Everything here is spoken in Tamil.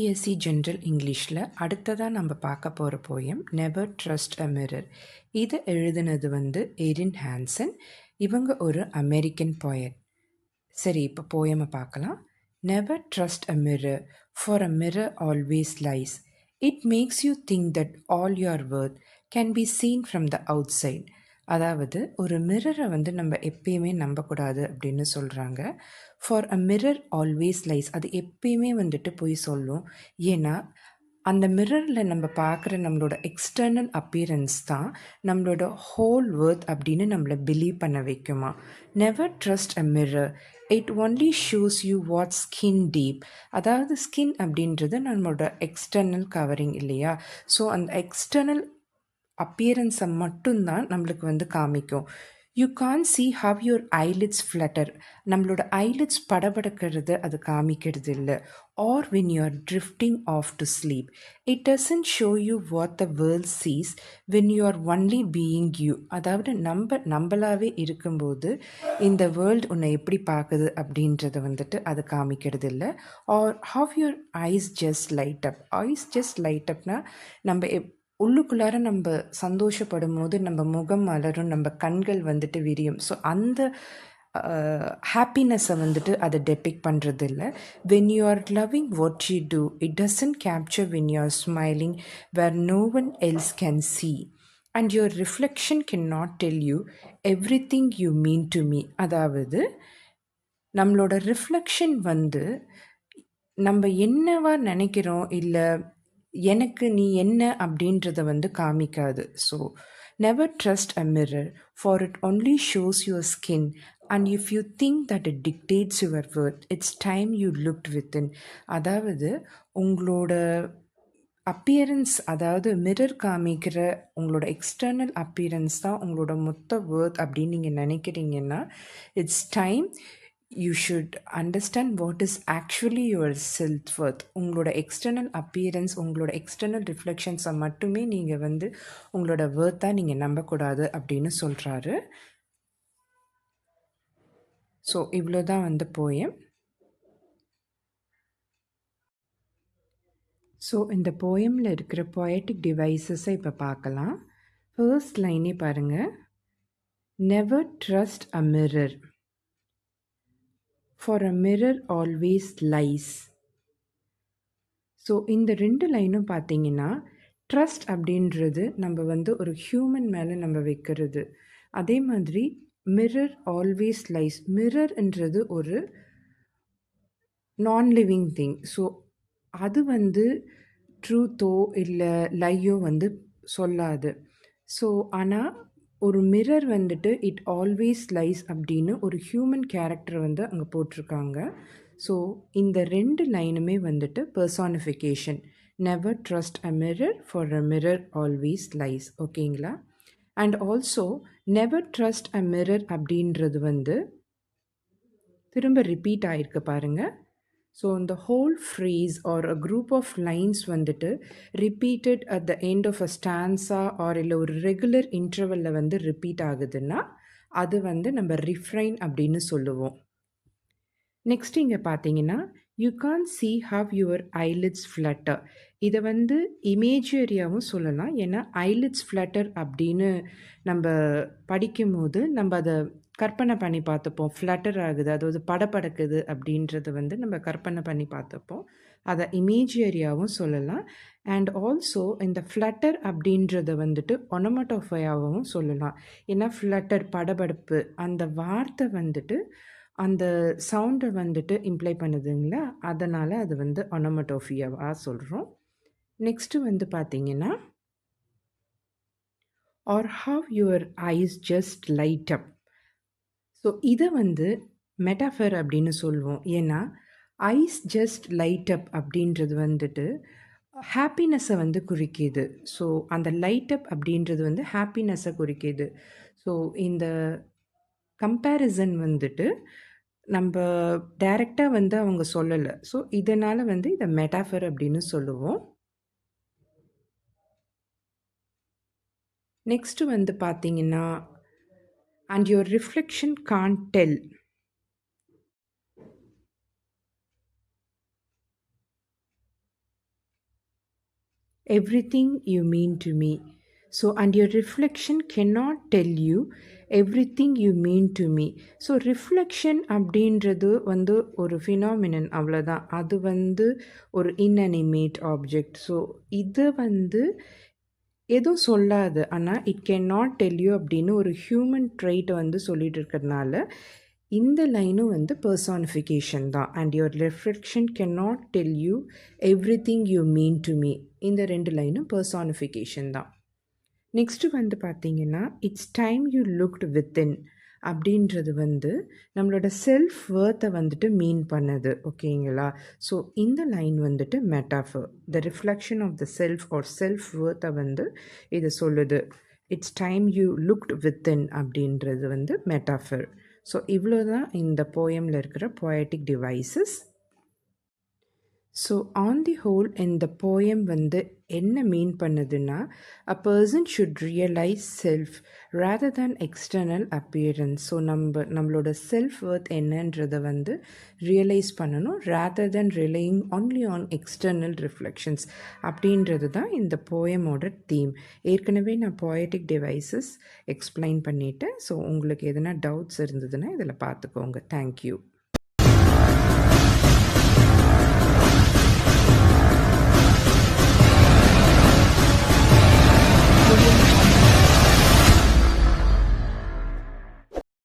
சிபிஎஸ்இ ஜென்ரல் இங்கிலீஷில் அடுத்ததாக நம்ம பார்க்க போகிற poem never trust a mirror. இதை எழுதினது எரின் ஹான்சன். இவங்க ஒரு அமெரிக்கன் போயட். சரி, இப்போ போயமை பார்க்கலாம். Never trust a mirror, for a mirror always lies. It makes you think that all your worth can be seen from the outside. அதாவது ஒரு மிரரை நம்ம எப்பயுமே நம்பக்கூடாது அப்படின்னு சொல்கிறாங்க. For a mirror always lies, அது எப்பயுமே போய் சொல்லும். ஏன்னா அந்த மிரரில் நம்ம பார்க்குற நம்மளோட எக்ஸ்டர்னல் அப்பியரன்ஸ் தான் நம்மளோட ஹோல் வேர்த் அப்படின்னு நம்மளை பிலீவ் பண்ண வைக்குமா. Never trust a mirror, it only shows you what skin deep. அதாவது ஸ்கின் அப்படின்றது நம்மளோட எக்ஸ்டர்னல் கவரிங் இல்லையா. ஸோ அந்த எக்ஸ்டர்னல் அப்பியரன்ஸை மட்டும்தான் நம்மளுக்கு காமிக்கும். You can see how your eyelids flutter. நம்மளோட ஐலிட்ஸ் படபடக்கிறது அது காமிக்கிறது இல்லை. Or when you are drifting off to sleep, it doesn't show you what the world sees when you are only being you. அதாவது நம்மளாவே இருக்கும்போது இந்த வேர்ல்டு உன்னை எப்படி பார்க்குது அப்படின்றத அது காமிக்கிறது இல்லை. Or how your eyes just light up. Eyes just light அப்னா நம்ம உள்ளுக்குள்ளார நம்ம சந்தோஷப்படும் போது நம்ம முகம் மலரும், நம்ம கண்கள் விரியும். ஸோ அந்த ஹாப்பினஸை அதை டெபிக் பண்ணுறது இல்லை. When you are loving what you do, it doesn't capture when you are smiling where no one else can see. And your reflection can not tell you everything you mean to me. அதாவது நம்மளோட ரிஃப்ளெக்ஷன் நம்ம என்னவா நினைக்கிறோம், இல்லை எனக்கு நீ என்ன அப்படின்றத காமிக்காது. So never trust a mirror, for it only shows your skin. And if you think that it dictates your worth, it's time you looked within. அதாவது உங்களோட அப்பியரன்ஸ், அதாவது மிரர் காமிக்கிற உங்களோட எக்ஸ்டர்னல் அப்பியரன்ஸ் தான் உங்களோட மொத்த வேர்த் அப்படின்னு நீங்கள் நினைக்கிறீங்கன்னா, it's time you should understand what is actually your self worth. உங்களோட எக்ஸ்டர்னல் அப்பியரன்ஸ், உங்களோட எக்ஸ்டர்னல் ரிஃப்ளெக்ஷன்ஸை மட்டுமே நீங்கள் உங்களோட வேர்த்தாக நீங்கள் நம்பக்கூடாது அப்படின்னு சொல்கிறாரு. ஸோ இவ்வளோ தான் போயம். ஸோ இந்த போயமில் இருக்கிற பொயட்டிக் டிவைசஸை இப்போ பார்க்கலாம். ஃபர்ஸ்ட் லைனே பாருங்கள். Never trust a mirror, for a mirror always lies. So இந்த 2 லைனும் பார்த்தீங்கன்னா, ட்ரஸ்ட் அப்படின்றது நம்ம ஒரு ஹியூமன் மேலே நம்ம வைக்கிறது. அதே மாதிரி மிரர் ஆல்வேஸ் லைஸ். மிரர்ன்றது ஒரு நான் லிவிங் திங். ஸோ அது ட்ரூத்தோ இல்லை லையோ சொல்லாது. ஸோ ஆனால் ஒரு மிரர் இட் ஆல்வேஸ் லைஸ் அப்படின்னு ஒரு ஹியூமன் கேரக்டர் அங்கே போட்டிருக்காங்க. ஸோ இந்த 2 லைனுமே personification. Never trust a mirror, for a mirror always lies. ஓகேங்களா. And also never trust a mirror அப்படின்றது திரும்ப ரிப்பீட் ஆகிருக்கு பாருங்கள். ஸோ இந்த whole phrase or a group of lines repeated at the end of a stanza or இல்லை ஒரு ரெகுலர் இன்டர்வலில் ரிப்பீட் ஆகுதுன்னா அது நம்ம ரிஃப்ரைன் அப்படின்னு சொல்லுவோம். நெக்ஸ்ட் இங்கே பார்த்தீங்கன்னா, you can see how your eyelids flutter. இதை இமேஜரியாகவும் சொல்லலாம். ஏன்னா ஐலிட்ஸ் ஃப்ளட்டர் அப்படின்னு நம்ம படிக்கும்போது நம்ம அதை கற்பனை பண்ணி பார்த்துப்போம். ஃப்ளட்டர் ஆகுது, அதாவது படபடக்குது அப்படின்றது நம்ம கற்பனை பண்ணி பார்த்துப்போம். அதை இமேஜரியாகவும் சொல்லலாம். அண்ட் ஆல்சோ இந்த ஃப்ளட்டர் அப்படின்றத ஒனமட்டோஃபையாகவும் சொல்லலாம். ஏன்னா ஃப்ளட்டர் படபடப்பு அந்த வார்த்தை அந்த சவுண்டை இம்ப்ளை பண்ணுதுங்களா, அதனால் அது ஒனமட்டோஃபியாவாக சொல்கிறோம். நெக்ஸ்ட்டு பார்த்தீங்கன்னா, or how your eyes just light up. So இதை மெட்டாஃபர் அப்படின்னு சொல்லுவோம். ஏன்னா ஐஸ் ஜஸ்ட் லைட் அப் அப்படின்றது ஹாப்பினஸை குறிக்கிது. ஸோ அந்த லைட் அப் அப்படின்றது ஹாப்பினஸை குறிக்கிது. ஸோ இந்த கம்பேரிசன் நம்ம டைரெக்டாக அவங்க சொல்லலை. ஸோ இதனால் இதை மெட்டாஃபர் அப்படின்னு சொல்லுவோம். நெக்ஸ்ட்டு பார்த்தீங்கன்னா, and your reflection can't tell. everything you mean to me. So, and your reflection cannot tell you everything you mean to me. So reflection அப்படின்றது வந்து ஒரு ஃபினாமினன் அவ்வளோதான். அது வந்து ஒரு இன்அனிமேட் ஆப்ஜெக்ட். ஸோ இது வந்து எதுவும் சொல்லாது. ஆனால் it can not tell you அப்படின்னு ஒரு ஹியூமன் ட்ரைட்டை வந்து சொல்லிட்டு இருக்கிறதுனால இந்த லைனும் வந்து பர்சானிஃபிகேஷன் தான். And your reflection can not tell you everything you mean to me. இந்த 2 லைனும் பர்சானிஃபிகேஷன் தான். நெக்ஸ்ட்டு வந்து பார்த்தீங்கன்னா, it's time you looked within அப்படின்றது வந்து நம்மளோட செல்ஃப் வொர்த்தை வந்துட்டு மீன் பண்ணுது. ஓகேங்களா? ஸோ இந்த லைன் வந்துட்டு metaphor. The reflection of the self or self வொர்த்தை வந்து இது சொல்லுது. It's time you looked within அப்படின்றது வந்து மெட்டாஃபர். ஸோ இவ்வளோ தான் இந்த போயமில் இருக்கிற poetic devices. So on the whole இந்த போயம் வந்து என்ன மீன் பண்ணுதுன்னா, a person should realise self rather than external appearance. So நம்மளோட செல்ஃப் ஒர்த் என்னன்றதை வந்து ரியலைஸ் பண்ணணும், rather than relying only on external reflections அப்படின்றது தான் இந்த போயமோட தீம். ஏற்கனவே நான் poetic devices எக்ஸ்பிளைன் பண்ணிட்டேன். ஸோ உங்களுக்கு எதனா டவுட்ஸ் இருந்ததுன்னா இதில் பார்த்துக்கோங்க. தேங்க்யூ.